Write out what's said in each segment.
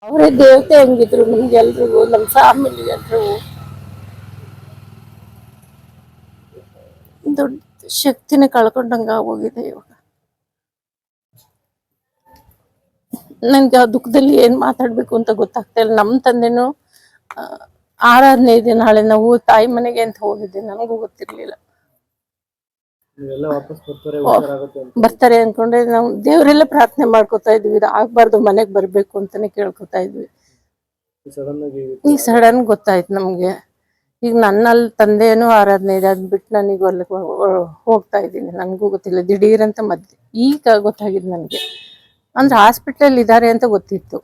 ಅವರೇ ದೇವತೆ ಹಂಗಿದ್ರು ನಮ್ಗೆಲ್ರಿಗೂ, ನಮ್ಮ ಫ್ಯಾಮಿಲಿ ಎಲ್ರಿಗೂ ದೊಡ್ಡ ಶಕ್ತಿನ ಕಳ್ಕೊಂಡಂಗ ಆಗೋಗಿದೆ ಇವಾಗ. ನನ್ಗೆ ಆ ದುಃಖದಲ್ಲಿ ಏನ್ ಮಾತಾಡ್ಬೇಕು ಅಂತ ಗೊತ್ತಾಗ್ತಾ ಇಲ್ಲ. ನಮ್ಮ ತಂದೆನೂ ಆರಾಧನೆ ಇದೆ ನಾಳೆ, ನಾವು ತಾಯಿ ಮನೆಗೆ ಅಂತ ಹೋಗಿದ್ದೆ, ನನಗೂ ಗೊತ್ತಿರ್ಲಿಲ್ಲ. ಬರ್ತಾರೆ ಅನ್ಕೊಂಡ್ರೆ ನಾವು ದೇವರೆಲ್ಲ ಪ್ರಾರ್ಥನೆ ಮಾಡ್ಕೊತಾ ಇದ್ವಿ, ಆಗ್ಬಾರ್ದು ಮನೆಗ್ ಬರ್ಬೇಕು ಅಂತಾನೆ ಕೇಳ್ಕೊತಾ ಇದ್ವಿ. ಈಗ ಸಡನ್ ಗೊತ್ತಾಯ್ತು ನಮ್ಗೆ. ಈಗ ನನ್ನಲ್ಲಿ ತಂದೆನೂ ಆರಾಧನೆ ಇದೆ, ಅದ್ ಬಿಟ್ಟು ನನಗೆ ಅಲ್ಲಿ ಹೋಗ್ತಾ ಇದ್ದೀನಿ, ನನ್ಗೂ ಗೊತ್ತಿಲ್ಲ. ದಿಢೀರ್ ಅಂತ ಈಗ ಗೊತ್ತಾಗಿದ್ ನನ್ಗೆ. ಅಂದ್ರೆ ಹಾಸ್ಪಿಟಲ್ ಇದಾರೆ ಅಂತ ಗೊತ್ತಿತ್ತು.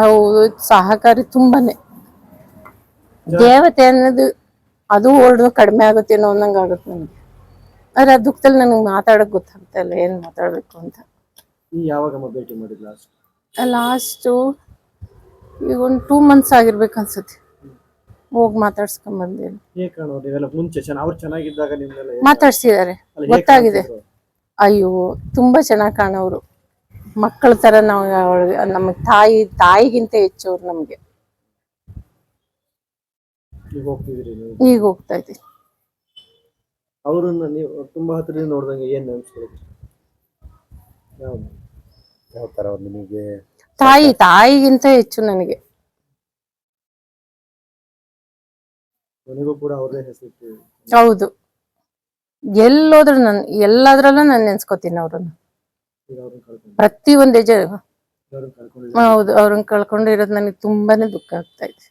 ಹೌದು, ಸಹಕಾರಿ ತುಂಬಾನೇ. ದೇವತೆ ಅನ್ನೋದು ಅದು ಹೊರಡು ಕಡಿಮೆ ಆಗುತ್ತೇನೋ ಅನ್ನಂಗ ಆಗುತ್ತೆ ನನ್ಗೆ. ಆದ್ರೆ ಆ ದುಃಖದಲ್ಲಿ ನನಗೆ ಮಾತಾಡಕ್ ಗೊತ್ತಾಗ್ತಾ ಇಲ್ಲ, ಏನ್ ಮಾತಾಡ್ಬೇಕು ಅಂತ. ಲಾಸ್ಟು ಈಗ ಒಂದು 2 months ಆಗಿರ್ಬೇಕು ಅನ್ಸುತ್ತೆ, ಹೋಗಿ ಮಾತಾಡ್ಸ್ಕೊಂಡ್ ಬಂದೇನೆ. ಮಾತಾಡ್ಸಿದಾರೆ, ಗೊತ್ತಾಗಿದೆ. ಅಯ್ಯೋ ತುಂಬಾ ಚೆನ್ನಾಗಿ ಕಾಣೋರು, ಮಕ್ಕಳ ತರ. ನಾವು ನಮಗ್ ತಾಯಿಗಿಂತ ಹೆಚ್ಚು ಅವ್ರು ನಮ್ಗೆ. ಈಗ ಹೋಗ್ತಾ ಇದ್ದೀವಿ. ಅವರನ್ನ ನೀವು ತುಂಬಾ ಹತ್ರದಿಂದ ನೋಡಿದಂಗೆ ಏನ್ ನೆನ್ಸ್ಕೊಳ್ಳಿ? ಯಾವ ತರ ನಿಮಗೆ? ತಾಯಿಗಿಂತ ಹೆಚ್ಚು ನನಗೆ. ನನಗೂ ಕೂಡ ಅವ್ರದೇ ಹೆಸರು. ಹೌದು, ಎಲ್ಲೋದ್ರು ಎಲ್ಲದ್ರಲ್ಲೂ ನಾನು ನೆನ್ಸ್ಕೊತೀನಿ ಅವ್ರನ್ನ. ಪ್ರತಿ ಒಂದೇ ಹೌದು, ಅವ್ರನ್ನ ಕಳ್ಕೊಂಡಿರೋದು ನನಗೆ ತುಂಬಾನೇ ದುಃಖ ಆಗ್ತಾ ಇದೆ.